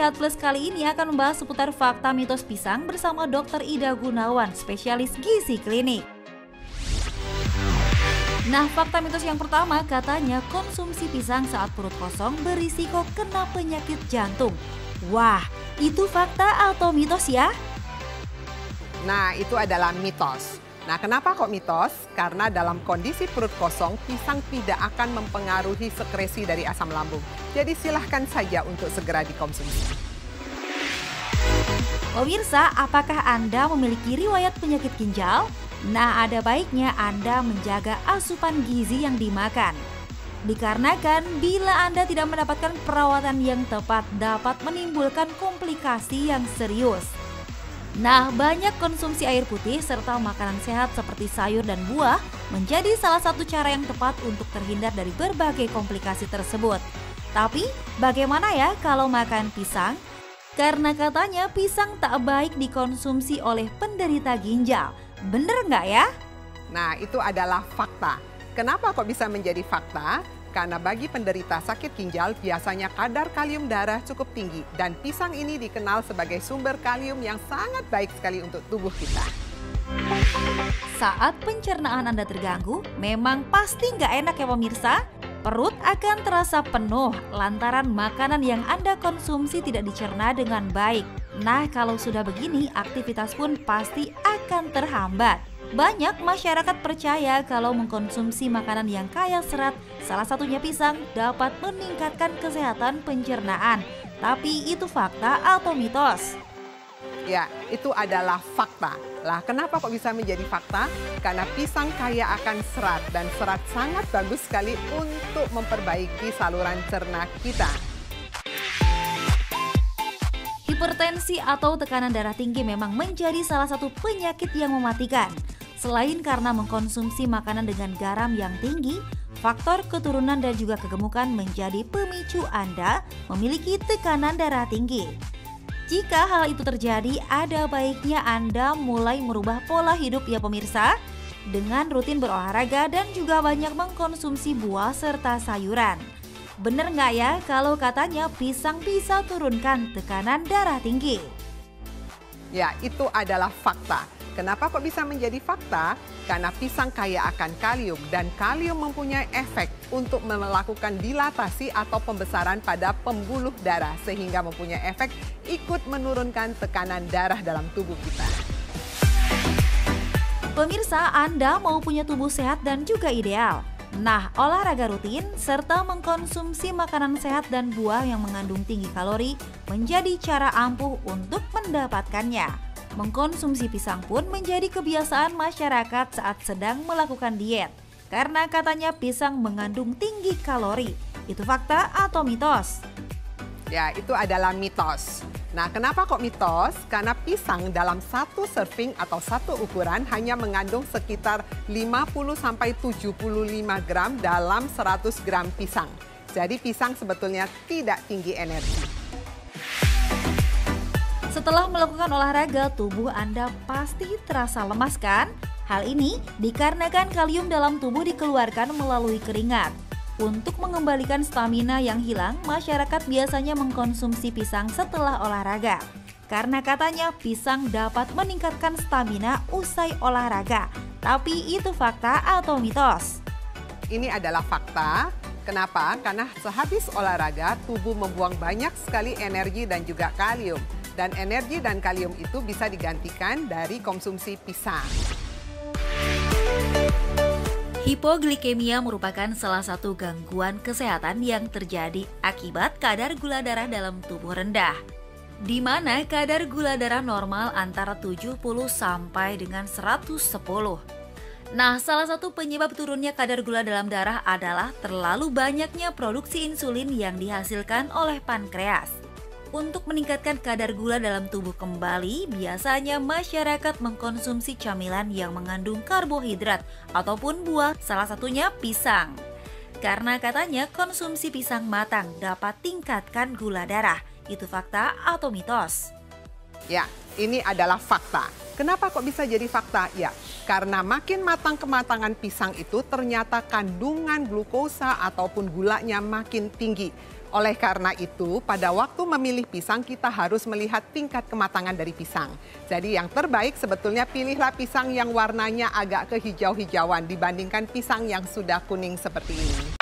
Sehat Plus kali ini akan membahas seputar fakta mitos pisang bersama Dr. Ida Gunawan, spesialis gizi klinik. Nah, fakta mitos yang pertama katanya konsumsi pisang saat perut kosong berisiko kena penyakit jantung. Wah, itu fakta atau mitos ya? Nah, itu adalah mitos. Nah, kenapa kok mitos? Karena dalam kondisi perut kosong, pisang tidak akan mempengaruhi sekresi dari asam lambung. Jadi silahkan saja untuk segera dikonsumsi. Pemirsa, apakah Anda memiliki riwayat penyakit ginjal? Nah, ada baiknya Anda menjaga asupan gizi yang dimakan. Dikarenakan bila Anda tidak mendapatkan perawatan yang tepat dapat menimbulkan komplikasi yang serius. Nah, banyak konsumsi air putih serta makanan sehat seperti sayur dan buah menjadi salah satu cara yang tepat untuk terhindar dari berbagai komplikasi tersebut. Tapi, bagaimana ya kalau makan pisang? Karena katanya pisang tak baik dikonsumsi oleh penderita ginjal. Bener nggak ya? Nah, itu adalah fakta. Kenapa kok bisa menjadi fakta? Karena bagi penderita sakit ginjal biasanya kadar kalium darah cukup tinggi dan pisang ini dikenal sebagai sumber kalium yang sangat baik sekali untuk tubuh kita. Saat pencernaan Anda terganggu, memang pasti nggak enak ya pemirsa? Perut akan terasa penuh lantaran makanan yang Anda konsumsi tidak dicerna dengan baik. Nah, kalau sudah begini, aktivitas pun pasti akan terhambat. Banyak masyarakat percaya kalau mengkonsumsi makanan yang kaya serat, salah satunya pisang, dapat meningkatkan kesehatan pencernaan. Tapi itu fakta atau mitos? Ya, itu adalah fakta. Lah, kenapa kok bisa menjadi fakta? Karena pisang kaya akan serat dan serat sangat bagus sekali untuk memperbaiki saluran cerna kita. Hipertensi atau tekanan darah tinggi memang menjadi salah satu penyakit yang mematikan. Selain karena mengkonsumsi makanan dengan garam yang tinggi, faktor keturunan dan juga kegemukan menjadi pemicu Anda memiliki tekanan darah tinggi. Jika hal itu terjadi, ada baiknya Anda mulai merubah pola hidup ya pemirsa, dengan rutin berolahraga dan juga banyak mengkonsumsi buah serta sayuran. Bener nggak ya kalau katanya pisang bisa turunkan tekanan darah tinggi? Ya, itu adalah fakta. Kenapa kok bisa menjadi fakta? Karena pisang kaya akan kalium dan kalium mempunyai efek untuk melakukan dilatasi atau pembesaran pada pembuluh darah sehingga mempunyai efek ikut menurunkan tekanan darah dalam tubuh kita. Pemirsa, Anda mau punya tubuh sehat dan juga ideal. Nah, olahraga rutin serta mengkonsumsi makanan sehat dan buah yang mengandung tinggi kalori menjadi cara ampuh untuk mendapatkannya. Mengkonsumsi pisang pun menjadi kebiasaan masyarakat saat sedang melakukan diet. Karena katanya pisang mengandung tinggi kalori. Itu fakta atau mitos? Ya, itu adalah mitos. Nah, kenapa kok mitos? Karena pisang dalam satu serving atau satu ukuran hanya mengandung sekitar 50-75 gram dalam 100 gram pisang. Jadi pisang sebetulnya tidak tinggi energi. Setelah melakukan olahraga, tubuh Anda pasti terasa lemas kan? Hal ini dikarenakan kalium dalam tubuh dikeluarkan melalui keringat. Untuk mengembalikan stamina yang hilang, masyarakat biasanya mengkonsumsi pisang setelah olahraga. Karena katanya pisang dapat meningkatkan stamina usai olahraga. Tapi itu fakta atau mitos? Ini adalah fakta. Kenapa? Karena sehabis olahraga, tubuh membuang banyak sekali energi dan juga kalium. Dan energi dan kalium itu bisa digantikan dari konsumsi pisang. Hipoglikemia merupakan salah satu gangguan kesehatan yang terjadi akibat kadar gula darah dalam tubuh rendah. Di mana kadar gula darah normal antara 70 sampai dengan 110. Nah, salah satu penyebab turunnya kadar gula dalam darah adalah terlalu banyaknya produksi insulin yang dihasilkan oleh pankreas. Untuk meningkatkan kadar gula dalam tubuh kembali, biasanya masyarakat mengkonsumsi camilan yang mengandung karbohidrat ataupun buah, salah satunya pisang. Karena katanya konsumsi pisang matang dapat tingkatkan gula darah. Itu fakta atau mitos? Ya, ini adalah fakta. Kenapa kok bisa jadi fakta? Ya, karena makin matang kematangan pisang itu ternyata kandungan glukosa ataupun gulanya makin tinggi. Oleh karena itu, pada waktu memilih pisang kita harus melihat tingkat kematangan dari pisang. Jadi yang terbaik sebetulnya pilihlah pisang yang warnanya agak kehijau-hijauan dibandingkan pisang yang sudah kuning seperti ini.